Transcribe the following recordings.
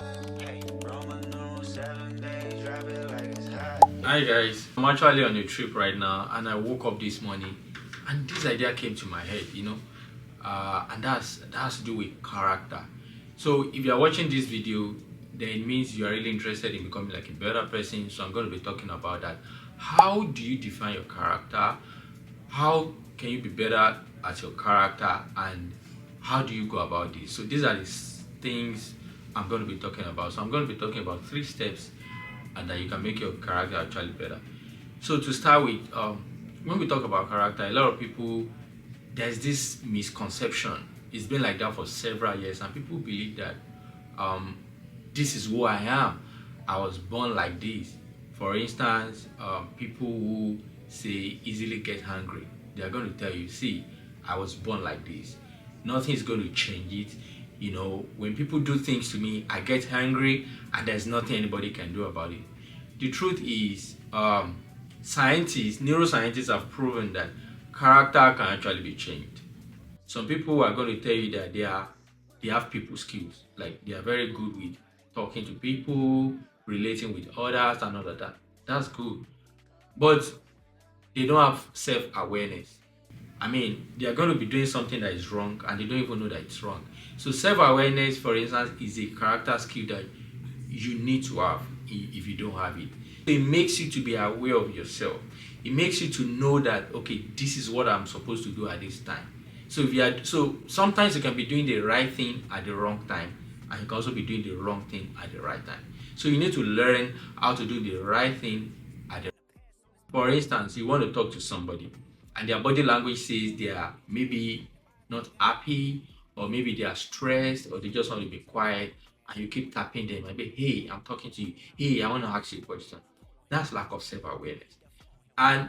Hi guys, I'm actually on a trip right now and I woke up this morning and this idea came to my head, and that has to do with character. So if you are watching this video, then it means you are really interested in becoming like a better person. So I'm going to be talking about that. How do you define your character? How can you be better at your character, and how do you go about this? So these are the things I'm going to be talking about. So I'm going to be talking about 3 steps and that you can make your character actually better. So to start with, when we talk about character, a lot of people, there's this misconception. It's been like that for several years, and people believe that um, this is who I am. I was born like this. For instance, people who say easily get angry, they are going to tell you, see, I was born like this. Nothing is going to change it. When people do things to me, I get angry, and there's nothing anybody can do about it. The truth is, neuroscientists have proven that character can actually be changed. Some people are going to tell you that they have people skills, like they are very good with talking to people, relating with others, and all of that. That's good, but they don't have self-awareness. I mean, they are going to be doing something that is wrong and they don't even know that it's wrong. So self-awareness, for instance, is a character skill that you need to have if you don't have it. It makes you to be aware of yourself. It makes you to know that, okay, this is what I'm supposed to do at this time. So sometimes you can be doing the right thing at the wrong time, and you can also be doing the wrong thing at the right time. So you need to learn how to do the right thing at the. For instance, you want to talk to somebody and their body language says they are maybe not happy, or maybe they are stressed, or they just want to be quiet, and you keep tapping them and be, hey, I'm talking to you. Hey, I want to ask you a question. That's lack of self-awareness. And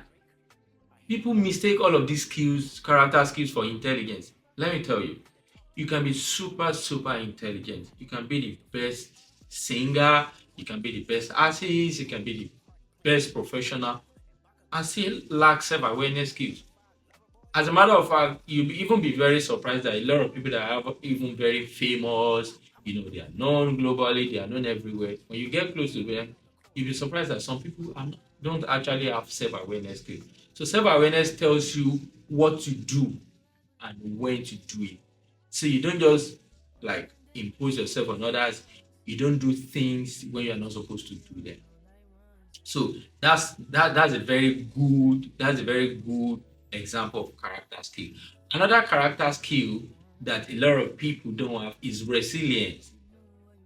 people mistake all of these skills, character skills, for intelligence. Let me tell you, you can be super, super intelligent. You can be the best singer, you can be the best artist, you can be the best professional, and still lack self-awareness skills. As a matter of fact, you'll even be very surprised that a lot of people that are even very famous, they are known globally, they are known everywhere. When you get close to them, you'll be surprised that some people don't actually have self-awareness skills. So self-awareness tells you what to do and when to do it. So you don't just like impose yourself on others. You don't do things when you're not supposed to do them. So that's a very good example of character skill. Another character skill that a lot of people don't have is resilience.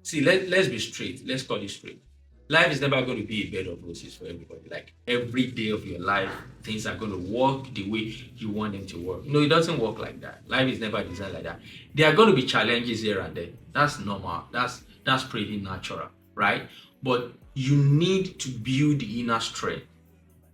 See, let's be straight. Let's call it straight. Life is never going to be a bed of roses for everybody. Like every day of your life, things are going to work the way you want them to work. No, it doesn't work like that. Life is never designed like that. There are going to be challenges here and there. That's normal. That's pretty natural, right? But you need to build the inner strength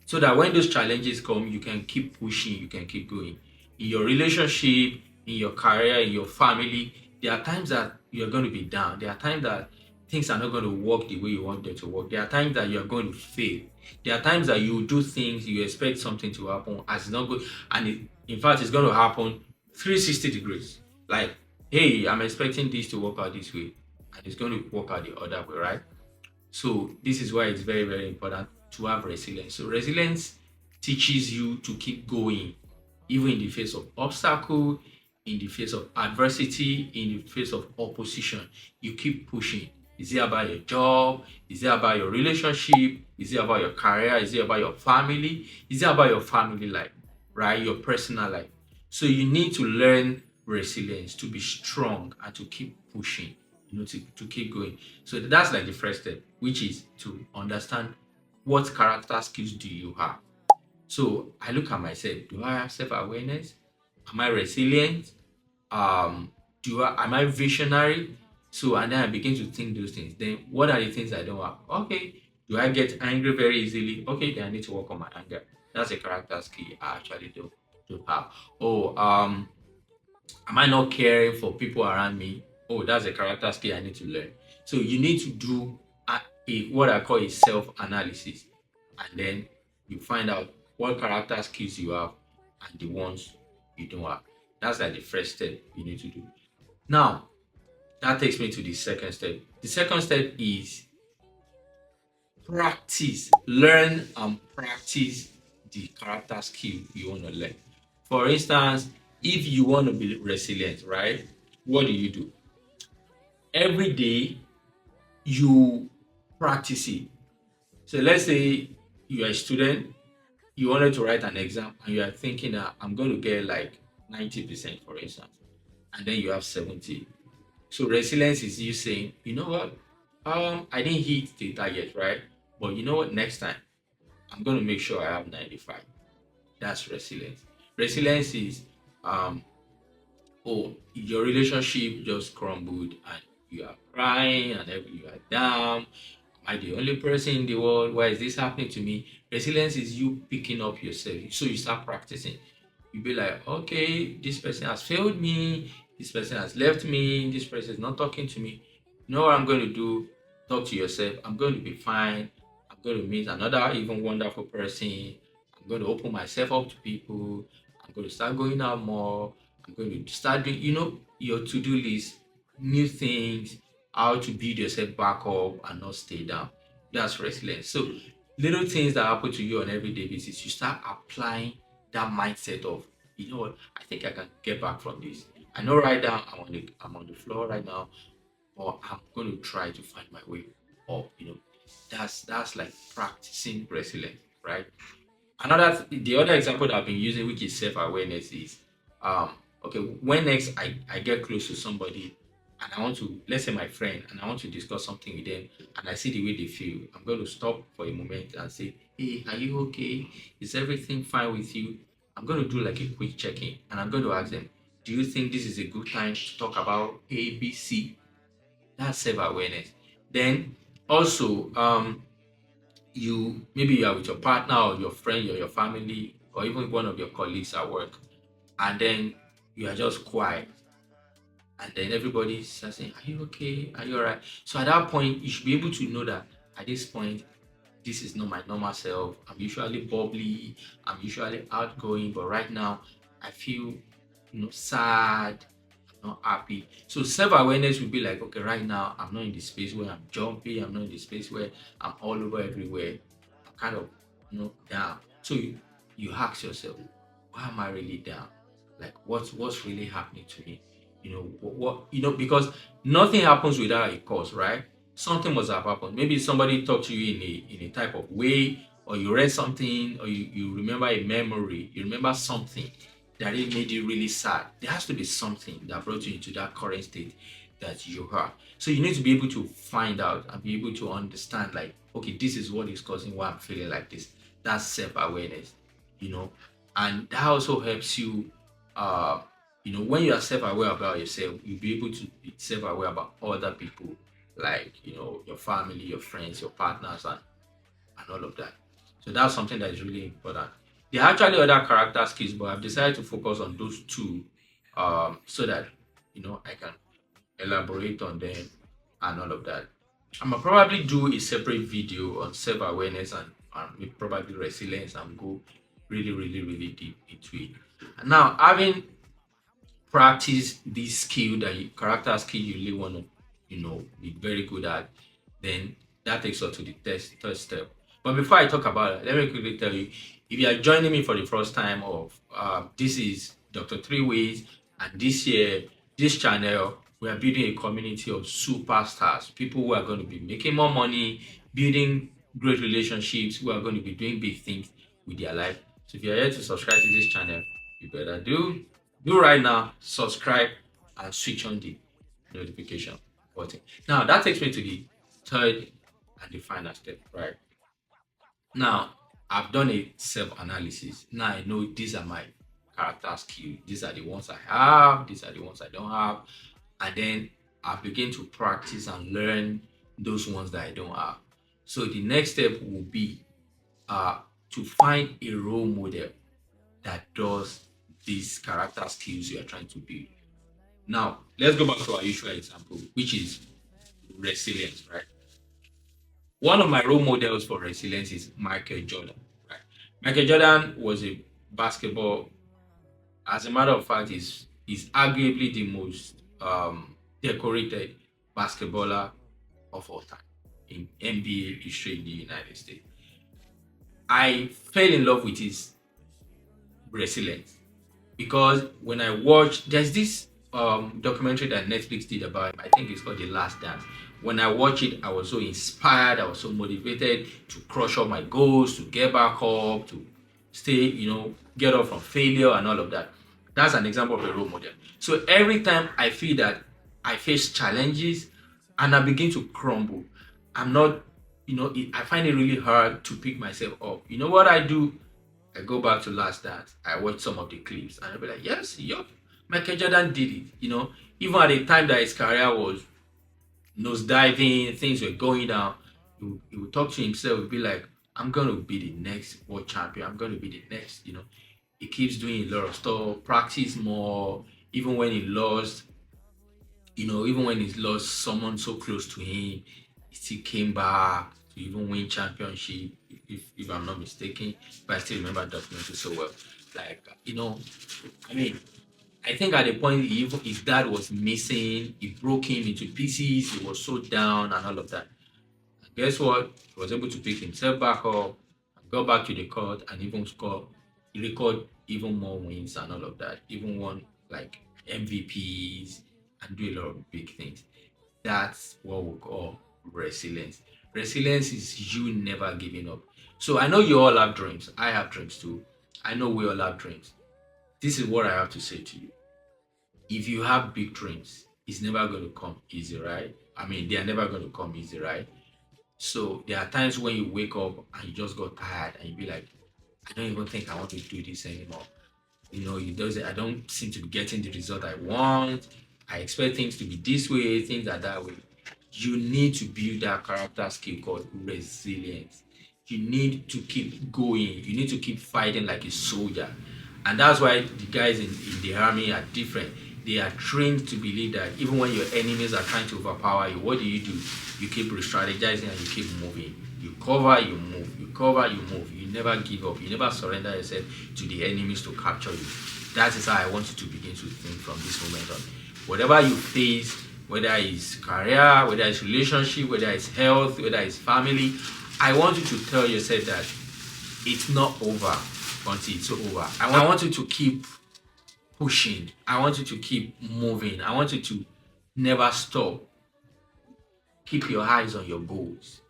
so that when those challenges come, you can keep pushing, you can keep going. In your relationship, in your career, in your family, there are times that you're going to be down. There are times that things are not going to work the way you want them to work. There are times that you're going to fail. There are times that you do things, you expect something to happen as it's not good, and in fact, it's going to happen 360 degrees. Like, hey, I'm expecting this to work out this way, and it's going to work out the other way, right? So this is why it's very, very important to have resilience. So resilience teaches you to keep going, even in the face of obstacle, in the face of adversity, in the face of opposition. You keep pushing. Is it about your job? Is it about your relationship? Is it about your career? Is it about your family? Is it about your family life, right? Your personal life. So you need to learn resilience to be strong and to keep pushing, to keep going. So that's like the first step, which is to understand what character skills do you have. So I look at myself. Do I have self-awareness? Am I resilient? Am I visionary? So and then I begin to think those things. Then what are the things I don't have? Okay. Do I get angry very easily? Okay, then I need to work on my anger. That's a character skill I actually do have. Oh, am I not caring for people around me? Oh, that's a character skill I need to learn. So you need to do what I call a self-analysis, and then you find out what character skills you have and the ones you don't have. That's like the first step you need to do. Now, That takes me to the second step. The second step is practice. Learn and practice the character skill you want to learn. For instance, if you want to be resilient, right? What do? Every day you practice it. So let's say you are a student, you wanted to write an exam and you are thinking that I'm going to get like 90%, for instance, and then you have 70. So resilience is you saying, you know what? I didn't hit the target, right? But you know what? Next time I'm going to make sure I have 95. That's resilience. Resilience is um oh, your relationship just crumbled and you are crying and you are down. Am I the only person in the world? Why is this happening to me? Resilience is you picking up yourself. So you start practicing. You be like, okay, this person has failed me. This person has left me. This person is not talking to me. You know what I'm going to do? Talk to yourself. I'm going to be fine. I'm going to meet another even wonderful person. I'm going to open myself up to people. I'm going to start going out more. I'm going to start doing, your to-do list, new things, how to build yourself back up and not stay down. That's resilience. So little things that happen to you on everyday basis, you start applying that mindset of, you know what, I think I can get back from this. I know right now I'm on the floor right now, but I'm going to try to find my way up. That's like practicing resilience, right? The other example that I've been using, which is self-awareness, is okay, when next I get close to somebody and I want to, let's say my friend, and I want to discuss something with them and I see the way they feel, I'm going to stop for a moment and say, hey, are you okay? Is everything fine with you? I'm going to do like a quick check-in and I'm going to ask them, do you think this is a good time to talk about ABC? That's self-awareness. Then also, you are with your partner or your friend or your family or even one of your colleagues at work, and then you are just quiet, and then everybody's just saying, are you okay, are you all right? So at that point you should be able to know that at this point this is not my normal self. I'm usually bubbly, I'm usually outgoing, but right now I feel sad, I'm not happy. So self-awareness would be like, okay, right now I'm not in the space where I'm jumpy, I'm not in the space where I'm all over everywhere. I'm kind of down. So you ask yourself, why am I really down? Like what's really happening to me? Because nothing happens without a cause, right? Something must have happened. Maybe somebody talked to you in a type of way, or you read something, or you remember a memory, you remember something that it made you really sad. There has to be something that brought you into that current state that you are. So you need to be able to find out and be able to understand, like, okay, this is what is causing why I'm feeling like this. That's self-awareness, you know, and that also helps you. When you are self-aware about yourself, you'll be able to be self-aware about other people, like your family, your friends, your partners, and all of that. So that's something that is really important. There are actually other character skills, but I've decided to focus on those two, so that I can elaborate on them and all of that. I'm gonna probably do a separate video on self-awareness and probably resilience and go really, really, really deep into it. And now, having practiced this skill character skill you really want to, be very good at, then that takes us to the third step. But before I talk about it, let me quickly tell you, if you are joining me for the first time, this is Dr. Three Ways, and this year, this channel, we are building a community of superstars, people who are going to be making more money, building great relationships, who are going to be doing big things with their life. So if you are here to subscribe to this channel, you better do right now, subscribe and switch on the notification button. Now that takes me to the third and the final step, right? Now I've done a self-analysis. Now I know these are my character skills. These are the ones I have, these are the ones I don't have. And then I begin to practice and learn those ones that I don't have. So the next step will be to find a role model that does these character skills you are trying to build. Now, let's go back to our usual example, which is resilience, right? One of my role models for resilience is Michael Jordan, right? Michael Jordan was a basketball, as a matter of fact, is arguably the most decorated basketballer of all time in NBA history in the United States. I fell in love with his resilience because when I watched, there's this documentary that Netflix did about him. I think it's called The Last Dance. When I watched it, I was so inspired, I was so motivated to crush all my goals, to get back up, to stay, get up from failure and all of that. That's an example of a role model. So every time I feel that I face challenges and I begin to crumble, I'm not, I find it really hard to pick myself up. You know what I do? I go back to Last Dance. I watch some of the clips and I'll be like, yes, yup, Michael Jordan did it. Even at the time that his career was nosediving, things were going down, he would talk to himself, he'd be like, I'm going to be the next world champion. I'm going to be the next. He keeps doing a lot of stuff, practice more, even when he lost, even when he's lost someone so close to him, he still came back to even win championship, if I'm not mistaken. But I still remember that documentary so well. Like, I mean, I think at the point even his dad was missing, it broke him into pieces, he was so down and all of that. And guess what? He was able to pick himself back up, and go back to the court and even score, record even more wins and all of that. Even won like MVPs and do a lot of big things. That's what we call resilience. Resilience is you never giving up. So I know you all have dreams. I have dreams too. I know we all have dreams. This is what I have to say to you. If you have big dreams, it's never going to come easy, right? I mean, they are never going to come easy, right? So there are times when you wake up and you just got tired and you be like, I don't even think I want to do this anymore. I don't seem to be getting the result I want. I expect things to be this way, things are that way. You need to build that character skill called resilience. You need to keep going. You need to keep fighting like a soldier. And that's why the guys in the army are different. They are trained to believe that even when your enemies are trying to overpower you, what do? You keep re-strategizing and you keep moving. You cover, you move. You cover, you move. You never give up. You never surrender yourself to the enemies to capture you. That is how I want you to begin to think from this moment on. Whatever you face, whether it's career, whether it's relationship, whether it's health, whether it's family, I want you to tell yourself that it's not over until it's over. I want you to keep pushing. I want you to keep moving. I want you to never stop. Keep your eyes on your goals.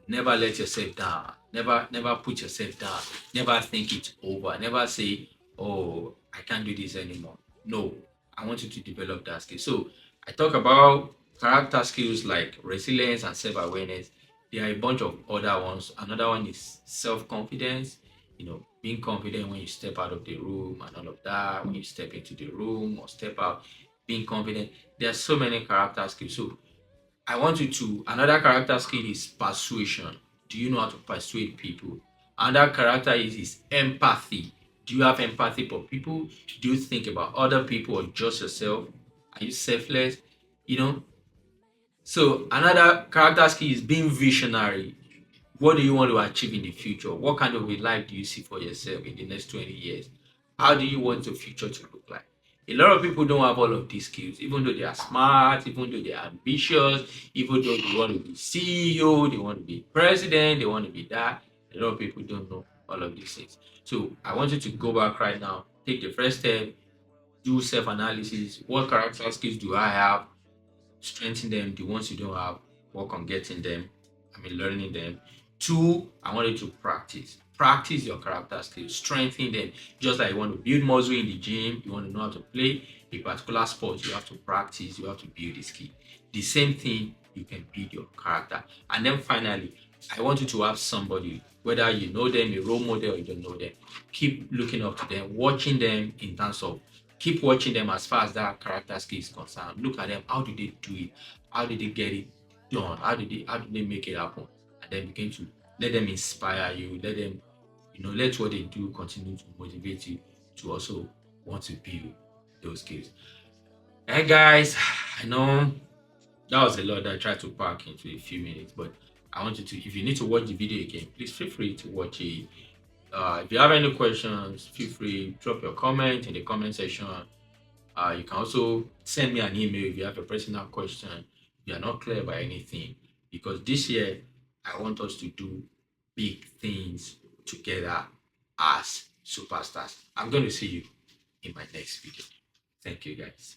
Never let yourself down. Never put yourself down. Never think it's over. Never say, oh, I can't do this anymore. No, I want you to develop that skill. So I talk about character skills like resilience and self-awareness. There are a bunch of other ones. Another one is self-confidence. Being confident when you step out of the room and all of that, when you step into the room or step out, being confident. There are so many character skills. So I want you to, another character skill is persuasion. Do you know how to persuade people? Another character is empathy. Do you have empathy for people? Do you think about other people or just yourself? Are you selfless? So another character skill is being visionary. What do you want to achieve in the future? What kind of a life do you see for yourself in the next 20 years? How do you want your future to look like? A lot of people don't have all of these skills, even though they are smart, even though they are ambitious, even though they want to be CEO, they want to be president, they want to be that. A lot of people don't know all of these things. So I want you to go back right now, take the first step, do self-analysis. What character skills do I have? Strengthen them. The ones you don't have, work on getting them. Learning them. Two, I want you to practice. Practice your character skills. Strengthen them. Just like you want to build muscle in the gym, you want to know how to play a particular sport, you have to practice, you have to build a skill. The same thing, you can build your character. And then finally, I want you to have somebody, whether you know them, a role model, or you don't know them, keep looking up to them, watching them in terms of, keep watching them as far as that character skill is concerned. Look at them. How did they do it? How did they get it done? How did they make it happen? And then begin to let them inspire you. Let them, let what they do continue to motivate you to also want to build those skills. Hey guys, I know that was a lot that I tried to pack into a few minutes, but I want you to, if you need to watch the video again, please feel free to watch it. If you have any questions, feel free, drop your comment in the comment section. You can also send me an email if you have a personal question, you are not clear about anything, because this year I want us to do big things together as superstars. I'm going to see you in my next video. Thank you, guys.